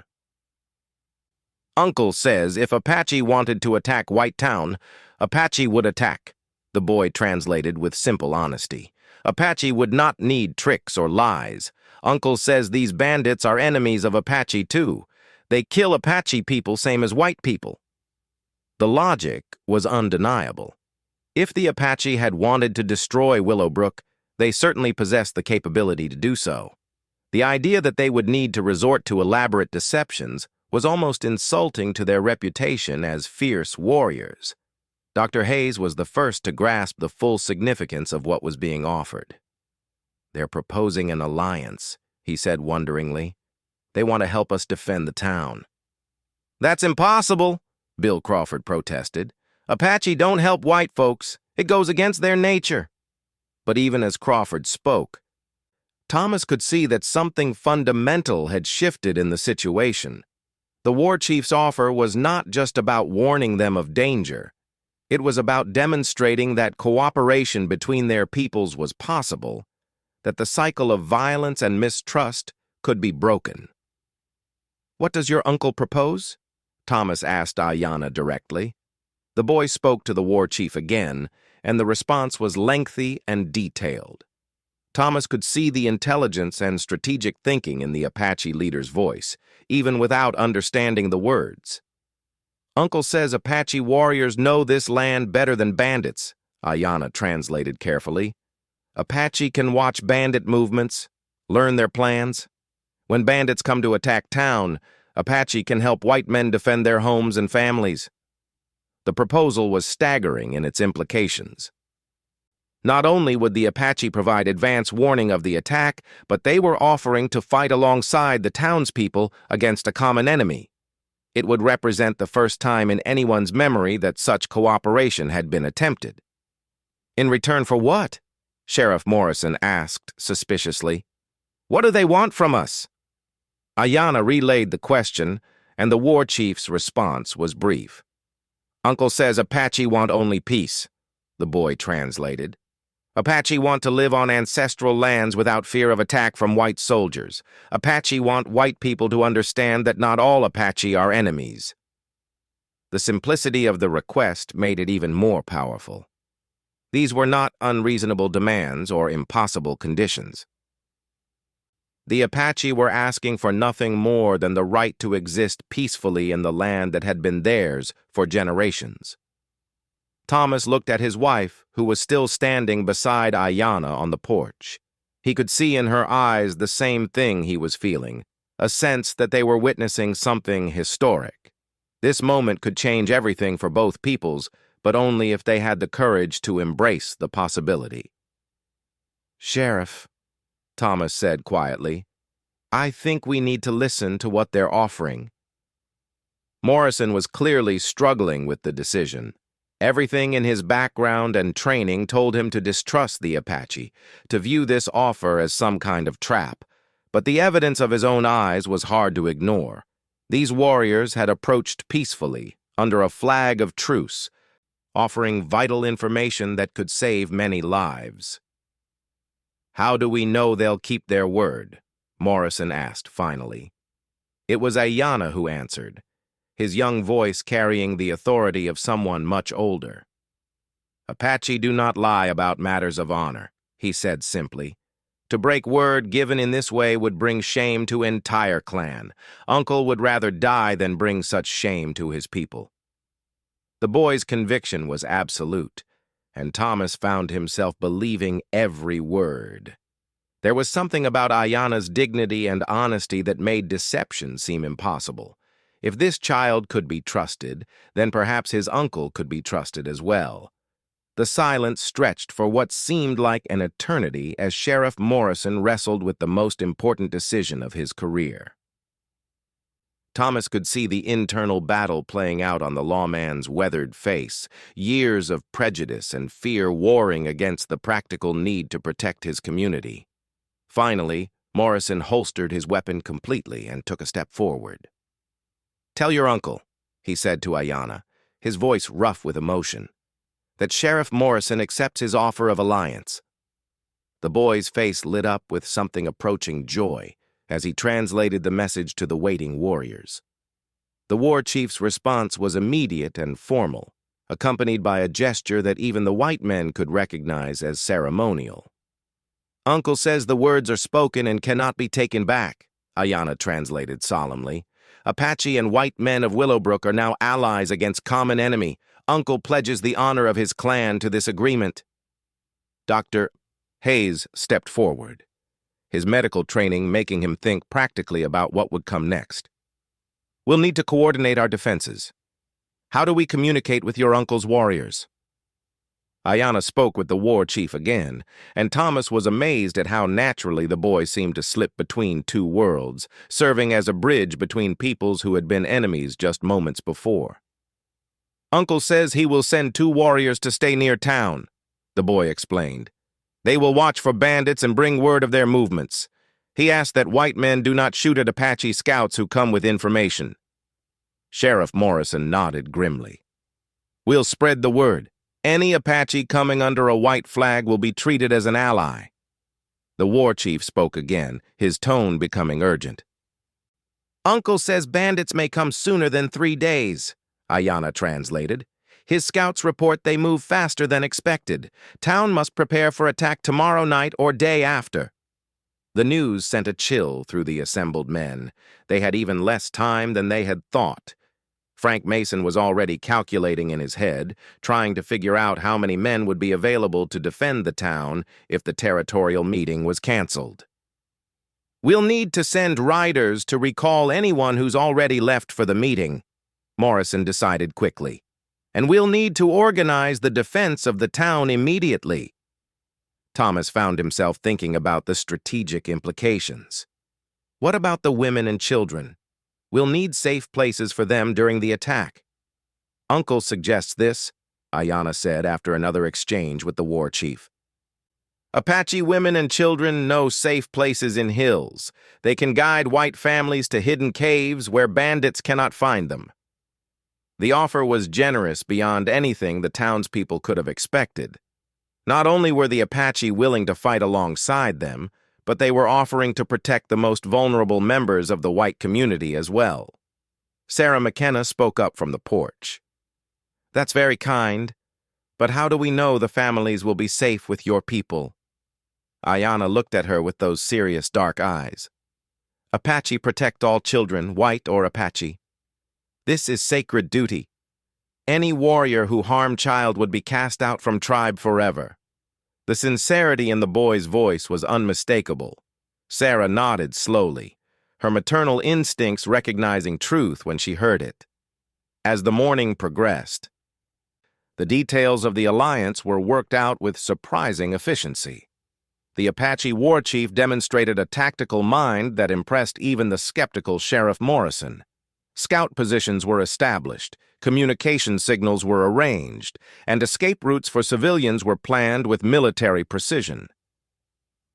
"Uncle says if Apache wanted to attack White Town, Apache would attack," the boy translated with simple honesty. "Apache would not need tricks or lies. Uncle says these bandits are enemies of Apache too. They kill Apache people same as white people." The logic was undeniable. If the Apache had wanted to destroy Willowbrook, they certainly possessed the capability to do so. The idea that they would need to resort to elaborate deceptions was almost insulting to their reputation as fierce warriors. Dr. Hayes was the first to grasp the full significance of what was being offered. "They're proposing an alliance," he said wonderingly. "They want to help us defend the town." "That's impossible," Bill Crawford protested. "Apache don't help white folks. It goes against their nature." But even as Crawford spoke, Thomas could see that something fundamental had shifted in the situation. The war chief's offer was not just about warning them of danger. It was about demonstrating that cooperation between their peoples was possible, that the cycle of violence and mistrust could be broken. "What does your uncle propose?" Thomas asked Ayanna directly. The boy spoke to the war chief again, and the response was lengthy and detailed. Thomas could see the intelligence and strategic thinking in the Apache leader's voice, even without understanding the words. "Uncle says Apache warriors know this land better than bandits," Ayanna translated carefully. "Apache can watch bandit movements, learn their plans. When bandits come to attack town, Apache can help white men defend their homes and families." The proposal was staggering in its implications. Not only would the Apache provide advance warning of the attack, but they were offering to fight alongside the townspeople against a common enemy. It would represent the first time in anyone's memory that such cooperation had been attempted. "In return for what?" Sheriff Morrison asked suspiciously. "What do they want from us?" Ayanna relayed the question, and the war chief's response was brief. "Uncle says Apache want only peace," the boy translated. "Apache want to live on ancestral lands without fear of attack from white soldiers. Apache want white people to understand that not all Apache are enemies." The simplicity of the request made it even more powerful. These were not unreasonable demands or impossible conditions. The Apache were asking for nothing more than the right to exist peacefully in the land that had been theirs for generations. Thomas looked at his wife, who was still standing beside Ayanna on the porch. He could see in her eyes the same thing he was feeling, a sense that they were witnessing something historic. This moment could change everything for both peoples, but only if they had the courage to embrace the possibility. "Sheriff," Thomas said quietly, "I think we need to listen to what they're offering." Morrison was clearly struggling with the decision. Everything in his background and training told him to distrust the Apache, to view this offer as some kind of trap. But the evidence of his own eyes was hard to ignore. These warriors had approached peacefully, under a flag of truce, offering vital information that could save many lives. "How do we know they'll keep their word?" Morrison asked finally. It was Ayanna who answered, his young voice carrying the authority of someone much older. "Apache do not lie about matters of honor," he said simply. "To break word given in this way would bring shame to entire clan. Uncle would rather die than bring such shame to his people." The boy's conviction was absolute, and Thomas found himself believing every word. There was something about Ayanna's dignity and honesty that made deception seem impossible. If this child could be trusted, then perhaps his uncle could be trusted as well. The silence stretched for what seemed like an eternity as Sheriff Morrison wrestled with the most important decision of his career. Thomas could see the internal battle playing out on the lawman's weathered face, years of prejudice and fear warring against the practical need to protect his community. Finally, Morrison holstered his weapon completely and took a step forward. "Tell your uncle," he said to Ayanna, his voice rough with emotion, "that Sheriff Morrison accepts his offer of alliance." The boy's face lit up with something approaching joy as he translated the message to the waiting warriors. The war chief's response was immediate and formal, accompanied by a gesture that even the white men could recognize as ceremonial. "Uncle says the words are spoken and cannot be taken back," Ayanna translated solemnly. "Apache and white men of Willowbrook are now allies against common enemy. Uncle pledges the honor of his clan to this agreement. Dr. Hayes stepped forward, his medical training making him think practically about what would come next. We'll need to coordinate our defenses. How do we communicate with your uncle's warriors? Ayanna spoke with the war chief again, and Thomas was amazed at how naturally the boy seemed to slip between two worlds, serving as a bridge between peoples who had been enemies just moments before. Uncle says he will send 2 warriors to stay near town, the boy explained. They will watch for bandits and bring word of their movements. He asked that white men do not shoot at Apache scouts who come with information. Sheriff Morrison nodded grimly. We'll spread the word. Any Apache coming under a white flag will be treated as an ally. The war chief spoke again, his tone becoming urgent. Uncle says bandits may come sooner than 3 days, Ayanna translated. His scouts report they move faster than expected. Town must prepare for attack tomorrow night or day after. The news sent a chill through the assembled men. They had even less time than they had thought. Frank Mason was already calculating in his head, trying to figure out how many men would be available to defend the town if the territorial meeting was canceled. We'll need to send riders to recall anyone who's already left for the meeting, Morrison decided quickly. And we'll need to organize the defense of the town immediately. Thomas found himself thinking about the strategic implications. What about the women and children? We'll need safe places for them during the attack. Uncle suggests this, Ayanna said after another exchange with the war chief. Apache women and children know safe places in hills. They can guide white families to hidden caves where bandits cannot find them. The offer was generous beyond anything the townspeople could have expected. Not only were the Apache willing to fight alongside them, but they were offering to protect the most vulnerable members of the white community as well. Sarah McKenna spoke up from the porch. That's very kind, but how do we know the families will be safe with your people? Ayanna looked at her with those serious dark eyes. Apache protect all children, white or Apache. This is sacred duty. Any warrior who harmed child would be cast out from tribe forever. The sincerity in the boy's voice was unmistakable. Sarah nodded slowly, her maternal instincts recognizing truth when she heard it. As the morning progressed, the details of the alliance were worked out with surprising efficiency. The Apache war chief demonstrated a tactical mind that impressed even the skeptical Sheriff Morrison. Scout positions were established, communication signals were arranged, and escape routes for civilians were planned with military precision.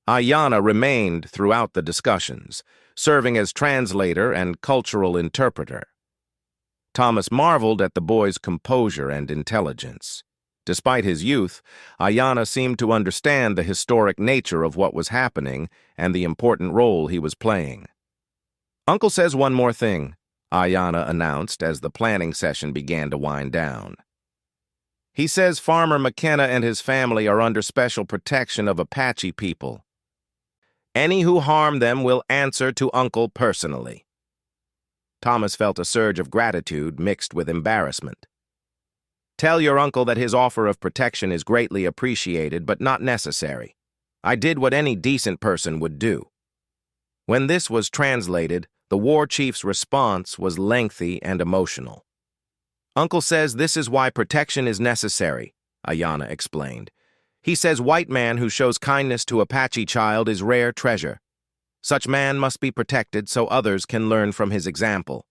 Ayanna remained throughout the discussions, serving as translator and cultural interpreter. Thomas marveled at the boy's composure and intelligence. Despite his youth, Ayanna seemed to understand the historic nature of what was happening and the important role he was playing. Uncle says one more thing, Ayanna announced as the planning session began to wind down. He says Farmer McKenna and his family are under special protection of Apache people. Any who harm them will answer to Uncle personally. Thomas felt a surge of gratitude mixed with embarrassment. Tell your uncle that his offer of protection is greatly appreciated but not necessary. I did what any decent person would do. When this was translated, the war chief's response was lengthy and emotional. Uncle says this is why protection is necessary, Ayanna explained. He says white man who shows kindness to Apache child is rare treasure. Such man must be protected so others can learn from his example.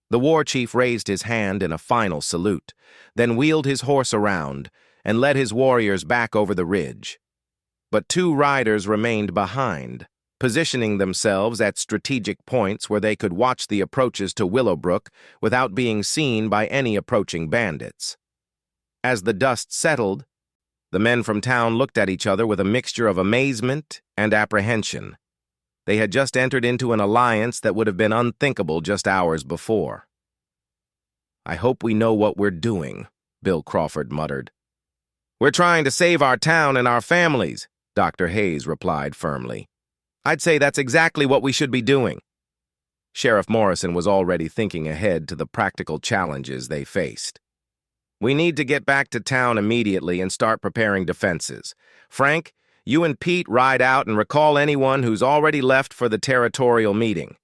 The war chief raised his hand in a final salute, then wheeled his horse around and led his warriors back over the ridge. But 2 riders remained behind, positioning themselves at strategic points where they could watch the approaches to Willowbrook without being seen by any approaching bandits. As the dust settled, the men from town looked at each other with a mixture of amazement and apprehension. They had just entered into an alliance that would have been unthinkable just hours before. I hope we know what we're doing, Bill Crawford muttered. We're trying to save our town and our families, Dr. Hayes replied firmly. I'd say that's exactly what we should be doing. Sheriff Morrison was already thinking ahead to the practical challenges they faced. We need to get back to town immediately and start preparing defenses. Frank, you and Pete ride out and recall anyone who's already left for the territorial meeting.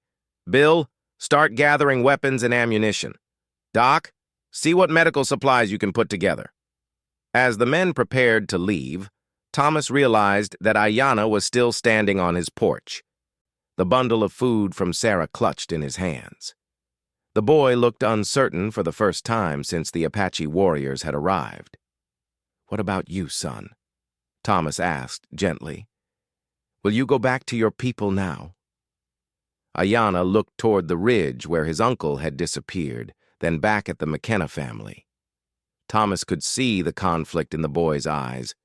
Bill, start gathering weapons and ammunition. Doc, see what medical supplies you can put together. As the men prepared to leave, Thomas realized that Ayanna was still standing on his porch, the bundle of food from Sarah clutched in his hands. The boy looked uncertain for the first time since the Apache warriors had arrived. "What about you, son?" Thomas asked gently. "Will you go back to your people now?" Ayanna looked toward the ridge where his uncle had disappeared, then back at the McKenna family. Thomas could see the conflict in the boy's eyes,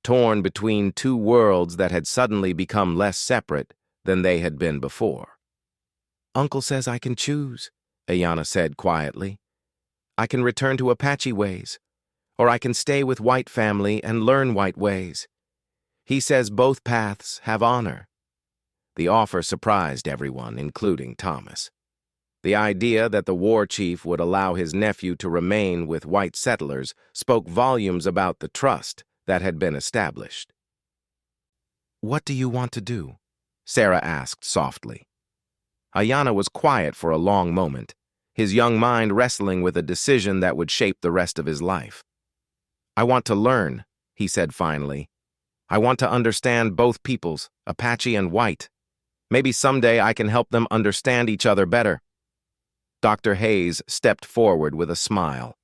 torn between two worlds that had suddenly become less separate than they had been before. "Uncle says I can choose," Ayanna said quietly. "I can return to Apache ways, or I can stay with white family and learn white ways. He says both paths have honor." The offer surprised everyone, including Thomas. The idea that the war chief would allow his nephew to remain with white settlers spoke volumes about the trust that had been established. "What do you want to do?" Sarah asked softly. Ayanna was quiet for a long moment, his young mind wrestling with a decision that would shape the rest of his life. "I want to learn," he said finally. "I want to understand both peoples, Apache and white. Maybe someday I can help them understand each other better." Dr. Hayes stepped forward with a smile.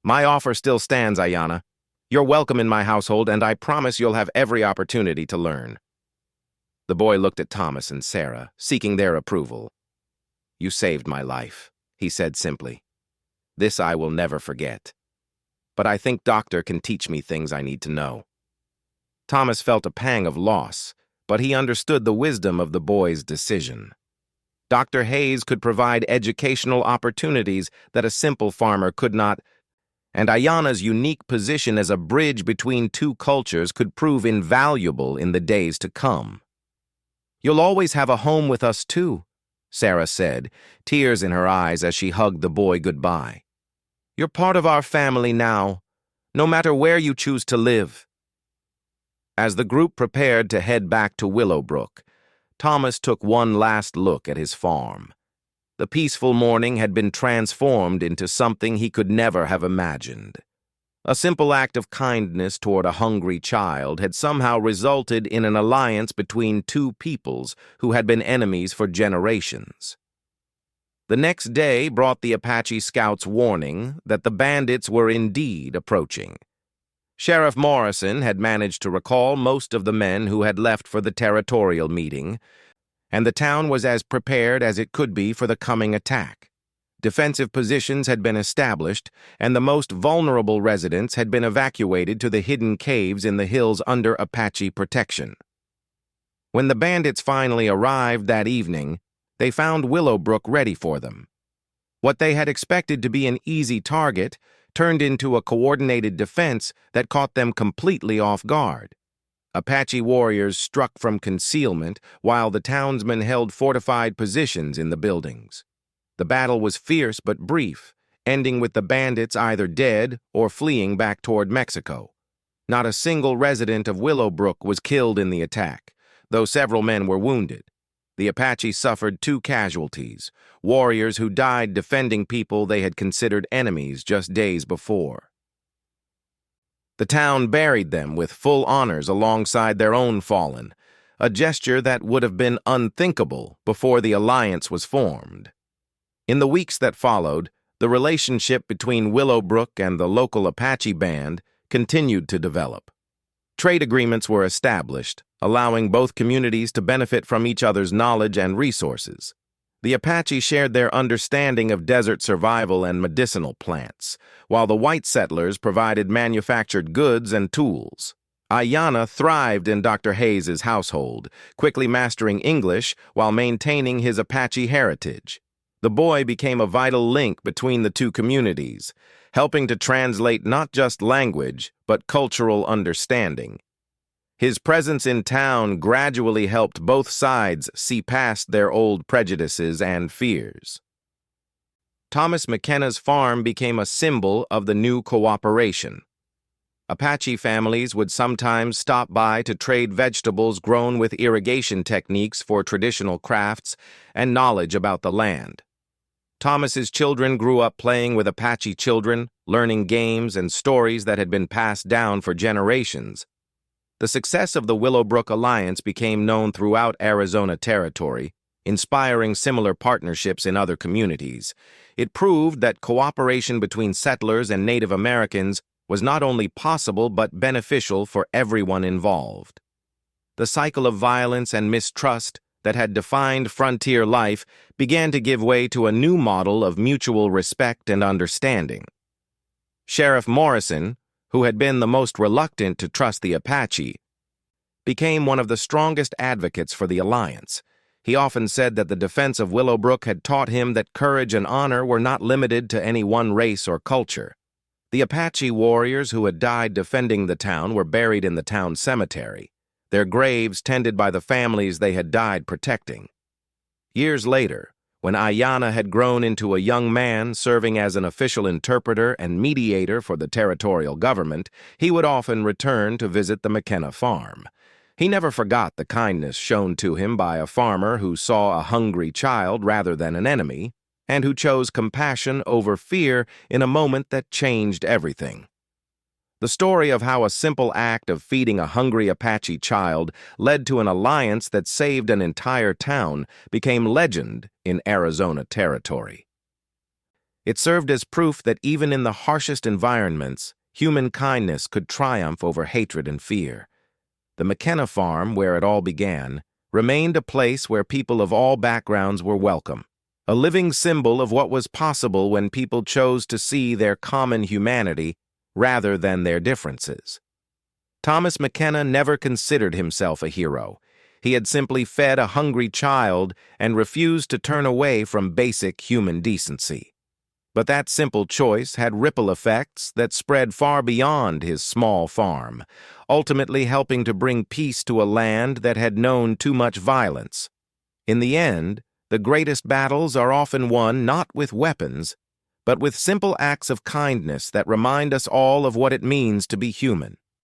"My offer still stands, Ayanna. You're welcome in my household, and I promise you'll have every opportunity to learn." The boy looked at Thomas and Sarah, seeking their approval. "You saved my life," he said simply. "This I will never forget. But I think Doctor can teach me things I need to know." Thomas felt a pang of loss, but he understood the wisdom of the boy's decision. Dr. Hayes could provide educational opportunities that a simple farmer could not, and Ayanna's unique position as a bridge between two cultures could prove invaluable in the days to come. "You'll always have a home with us, too," Sarah said, tears in her eyes as she hugged the boy goodbye. "You're part of our family now, no matter where you choose to live." As the group prepared to head back to Willowbrook, Thomas took one last look at his farm. The peaceful morning had been transformed into something he could never have imagined. A simple act of kindness toward a hungry child had somehow resulted in an alliance between two peoples who had been enemies for generations. The next day brought the Apache scouts' warning that the bandits were indeed approaching. Sheriff Morrison had managed to recall most of the men who had left for the territorial meeting, and the town was as prepared as it could be for the coming attack. Defensive positions had been established, and the most vulnerable residents had been evacuated to the hidden caves in the hills under Apache protection. When the bandits finally arrived that evening, they found Willowbrook ready for them. What they had expected to be an easy target turned into a coordinated defense that caught them completely off guard. Apache warriors struck from concealment while the townsmen held fortified positions in the buildings. The battle was fierce but brief, ending with the bandits either dead or fleeing back toward Mexico. Not a single resident of Willowbrook was killed in the attack, though several men were wounded. The Apache suffered 2 casualties, warriors who died defending people they had considered enemies just days before. The town buried them with full honors alongside their own fallen, a gesture that would have been unthinkable before the alliance was formed. In the weeks that followed, the relationship between Willowbrook and the local Apache band continued to develop. Trade agreements were established, allowing both communities to benefit from each other's knowledge and resources. The Apache shared their understanding of desert survival and medicinal plants, while the white settlers provided manufactured goods and tools. Ayanna thrived in Dr. Hayes's household, quickly mastering English while maintaining his Apache heritage. The boy became a vital link between the two communities, helping to translate not just language, but cultural understanding. His presence in town gradually helped both sides see past their old prejudices and fears. Thomas McKenna's farm became a symbol of the new cooperation. Apache families would sometimes stop by to trade vegetables grown with irrigation techniques for traditional crafts and knowledge about the land. Thomas's children grew up playing with Apache children, learning games and stories that had been passed down for generations. The success of the Willowbrook Alliance became known throughout Arizona Territory, inspiring similar partnerships in other communities. It proved that cooperation between settlers and Native Americans was not only possible but beneficial for everyone involved. The cycle of violence and mistrust that had defined frontier life began to give way to a new model of mutual respect and understanding. Sheriff Morrison, who had been the most reluctant to trust the Apache, became one of the strongest advocates for the alliance. He often said that the defense of Willowbrook had taught him that courage and honor were not limited to any one race or culture. The Apache warriors who had died defending the town were buried in the town cemetery, their graves tended by the families they had died protecting. Years later, when Ayanna had grown into a young man serving as an official interpreter and mediator for the territorial government, he would often return to visit the McKenna farm. He never forgot the kindness shown to him by a farmer who saw a hungry child rather than an enemy, and who chose compassion over fear in a moment that changed everything. The story of how a simple act of feeding a hungry Apache child led to an alliance that saved an entire town became legend in Arizona Territory. It served as proof that even in the harshest environments, human kindness could triumph over hatred and fear. The McKenna farm, where it all began, remained a place where people of all backgrounds were welcome, a living symbol of what was possible when people chose to see their common humanity rather than their differences. Thomas McKenna never considered himself a hero. He had simply fed a hungry child and refused to turn away from basic human decency. But that simple choice had ripple effects that spread far beyond his small farm, ultimately helping to bring peace to a land that had known too much violence. In the end, the greatest battles are often won not with weapons, but with simple acts of kindness that remind us all of what it means to be human.